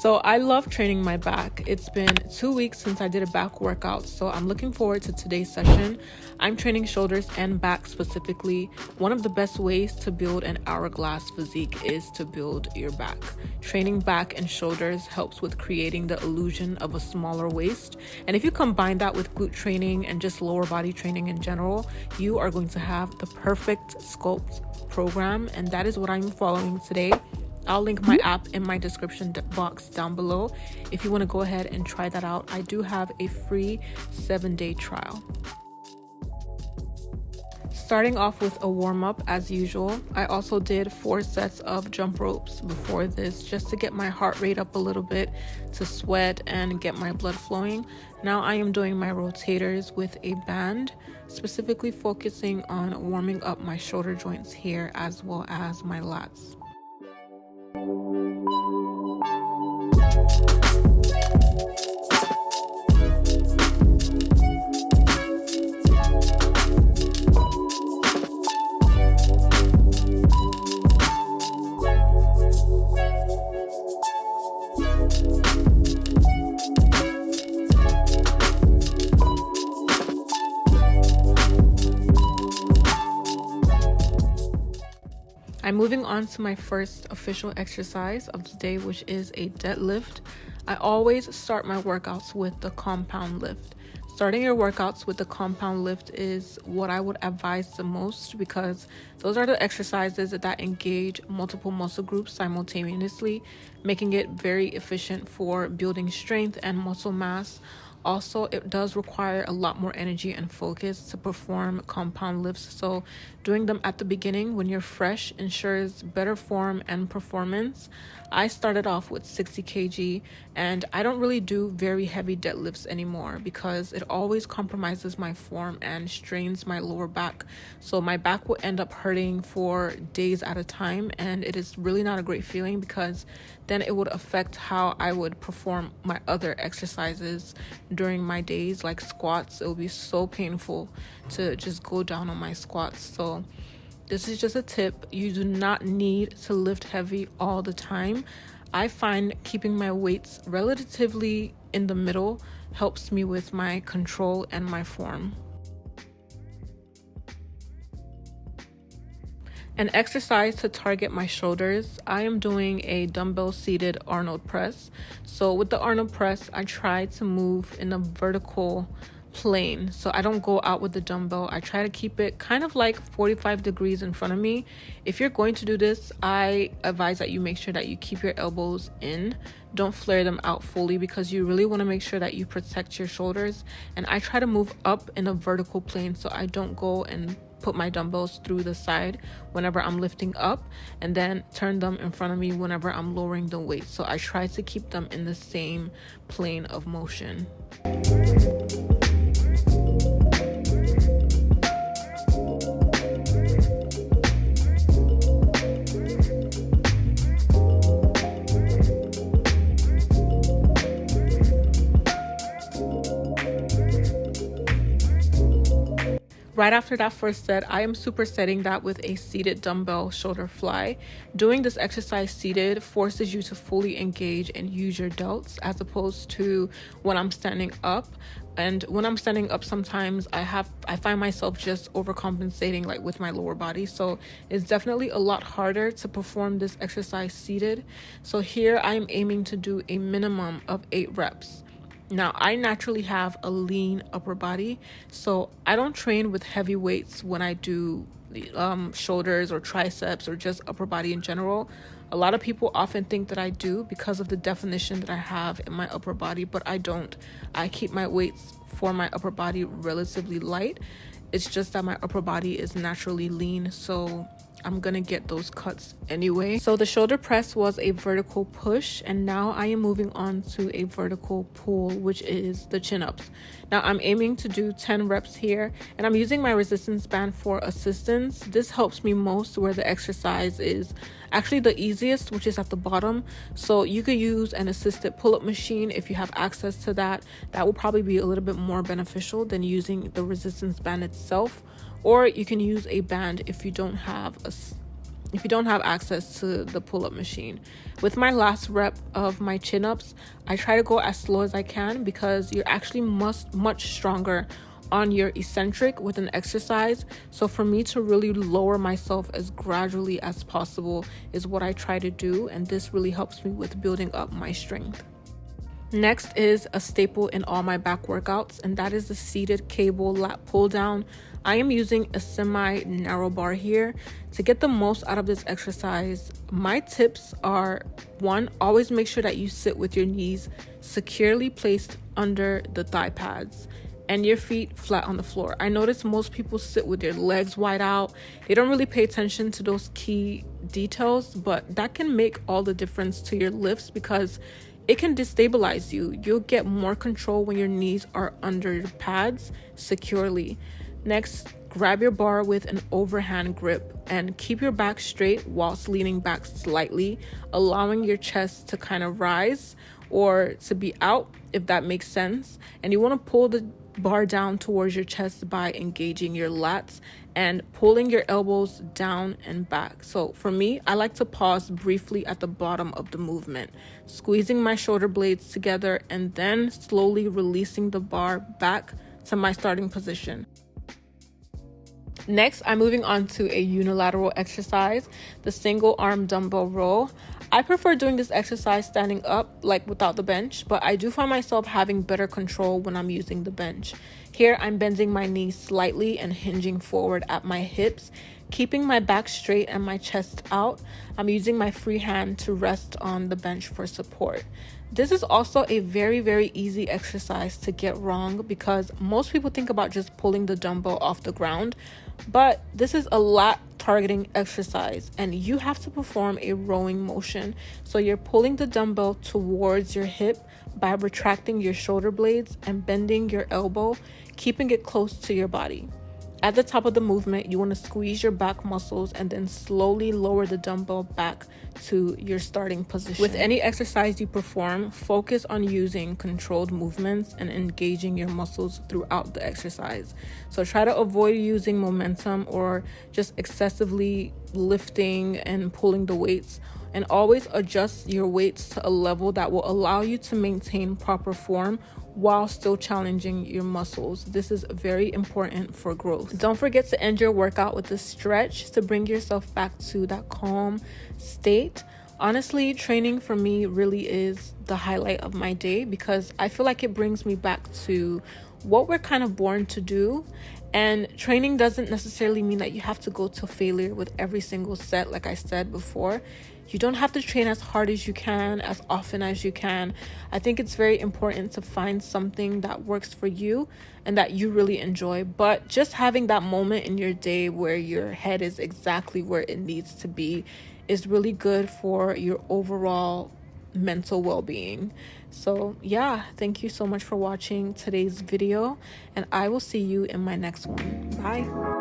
So I love training my back. It's been 2 weeks since I did a back workout, so I'm looking forward to today's session. I'm training shoulders and back specifically. One of the best ways to build an hourglass physique is to build your back. Training back and shoulders helps with creating the illusion of a smaller waist. And if you combine that with glute training and just lower body training in general, you are going to have the perfect sculpt program, and that is what I'm following today. I'll link my app in my description box down below if you want to go ahead and try that out. I do have a free 7-day trial. Starting off with a warm-up as usual. I also did 4 sets of jump ropes before this just to get my heart rate up a little bit, to sweat and get my blood flowing. Now I am doing my rotators with a band, specifically focusing on warming up my shoulder joints here as well as my lats. I'm moving on to my first official exercise of the day, which is a deadlift. I always start my workouts with the compound lift. Starting your workouts with the compound lift is what I would advise the most, because those are the exercises that engage multiple muscle groups simultaneously, making it very efficient for building strength and muscle mass. Also, it does require a lot more energy and focus to perform compound lifts, so doing them at the beginning when you're fresh ensures better form and performance. I started off with 60 kg, and I don't really do very heavy deadlifts anymore because it always compromises my form and strains my lower back. So my back will end up hurting for days at a time, and it is really not a great feeling because then it would affect how I would perform my other exercises during my days, like squats. It will be so painful to just go down on my squats. So this is just a tip. You do not need to lift heavy all the time. I find keeping my weights relatively in the middle helps me with my control and my form. An exercise to target my shoulders, I am doing a dumbbell seated Arnold Press. So with the Arnold Press, I try to move in a vertical plane. So I don't go out with the dumbbell. I try to keep it kind of like 45 degrees in front of me. If you're going to do this, I advise that you make sure that you keep your elbows in. Don't flare them out fully because you really want to make sure that you protect your shoulders. And I try to move up in a vertical plane so I don't go and put my dumbbells through the side whenever I'm lifting up and then turn them in front of me whenever I'm lowering the weight. So I try to keep them in the same plane of motion. Right after that first set, I am supersetting that with a seated dumbbell shoulder fly. Doing this exercise seated forces you to fully engage and use your delts as opposed to when I'm standing up. And when I'm standing up, sometimes I find myself just overcompensating like with my lower body. So it's definitely a lot harder to perform this exercise seated. So here I'm aiming to do a minimum of 8 reps. Now, I naturally have a lean upper body, so I don't train with heavy weights when I do shoulders or triceps or just upper body in general. A lot of people often think that I do because of the definition that I have in my upper body, but I don't. I keep my weights for my upper body relatively light. It's just that my upper body is naturally lean, so I'm gonna get those cuts anyway. So the shoulder press was a vertical push, and now I am moving on to a vertical pull, which is the chin-ups. Now I'm aiming to do 10 reps here, and I'm using my resistance band for assistance. This helps me most where the exercise is actually the easiest, which is at the bottom. So you could use an assisted pull-up machine if you have access to that. That will probably be a little bit more beneficial than using the resistance band itself. Or you can use a band if you don't have if you don't have access to the pull-up machine. With my last rep of my chin-ups, I try to go as slow as I can because you're actually much stronger on your eccentric with an exercise. So for me to really lower myself as gradually as possible is what I try to do, and this really helps me with building up my strength. Next is a staple in all my back workouts, and that is the seated cable lat pull down. I am using a semi-narrow bar here to get the most out of this exercise. My tips are: 1, always make sure that you sit with your knees securely placed under the thigh pads and your feet flat on the floor. I notice most people sit with their legs wide out. They don't really pay attention to those key details, but that can make all the difference to your lifts because it can destabilize you. You'll get more control when your knees are under your pads securely. Next, grab your bar with an overhand grip and keep your back straight whilst leaning back slightly, allowing your chest to kind of rise or to be out, if that makes sense. And you want to pull the bar down towards your chest by engaging your lats and pulling your elbows down and back. So for me, I like to pause briefly at the bottom of the movement, squeezing my shoulder blades together and then slowly releasing the bar back to my starting position. Next, I'm moving on to a unilateral exercise, the single arm dumbbell row. I prefer doing this exercise standing up, like without the bench, but I do find myself having better control when I'm using the bench. Here, I'm bending my knees slightly and hinging forward at my hips, keeping my back straight and my chest out. I'm using my free hand to rest on the bench for support. This is also a very easy exercise to get wrong because most people think about just pulling the dumbbell off the ground, but this is a lat targeting exercise and you have to perform a rowing motion. So you're pulling the dumbbell towards your hip by retracting your shoulder blades and bending your elbow, keeping it close to your body. At the top of the movement, you want to squeeze your back muscles and then slowly lower the dumbbell back to your starting position. With any exercise you perform, focus on using controlled movements and engaging your muscles throughout the exercise. So try to avoid using momentum or just excessively lifting and pulling the weights, and always adjust your weights to a level that will allow you to maintain proper form while still challenging your muscles. This is very important for growth. Don't forget to end your workout with a stretch to bring yourself back to that calm state. Honestly, training for me really is the highlight of my day because I feel like it brings me back to what we're kind of born to do. And training doesn't necessarily mean that you have to go to failure with every single set, like I said before. You don't have to train as hard as you can, as often as you can. I think it's very important to find something that works for you and that you really enjoy. But just having that moment in your day where your head is exactly where it needs to be is really good for your overall mental well-being. So yeah, thank you so much for watching today's video, and I will see you in my next one. Bye.